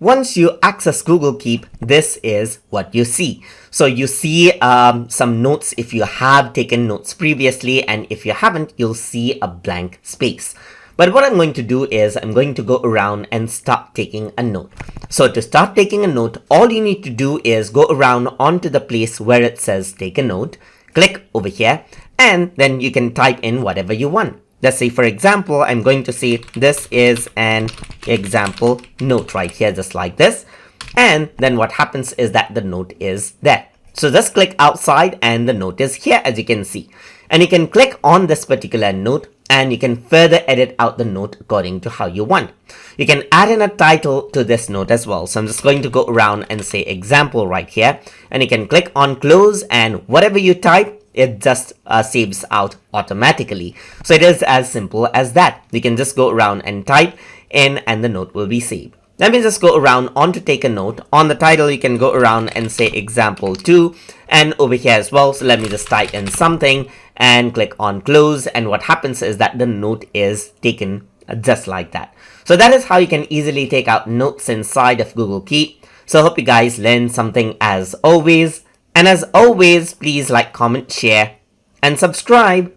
Once you access Google Keep, this is what you see. So you see some notes if you have taken notes previously, and if you haven't, you'll see a blank space. But what I'm going to do is I'm going to go around and start taking a note. So to start taking a note, all you need to do is go around onto the place where it says take a note, click over here, and then you can type in whatever you want. Let's say, for example, I'm going to say this is an example note right here, just like this. And then what happens is that the note is there. So just click outside and the note is here, as you can see. And you can click on this particular note and you can further edit out the note according to how you want. You can add in a title to this note as well. So I'm just going to go around and say example right here. And you can click on close, and whatever you type, it just saves out automatically. So it is as simple as that. You can just go around and type in and the note will be saved. Let me just go around on to take a note. On the title, you can go around and say example 2, and over here as well. So let me just type in something and click on close, and what happens is that the note is taken just like that. So that is how you can easily take out notes inside of Google Keep. So I hope you guys learned something as always. And as always, please like, comment, share, and subscribe.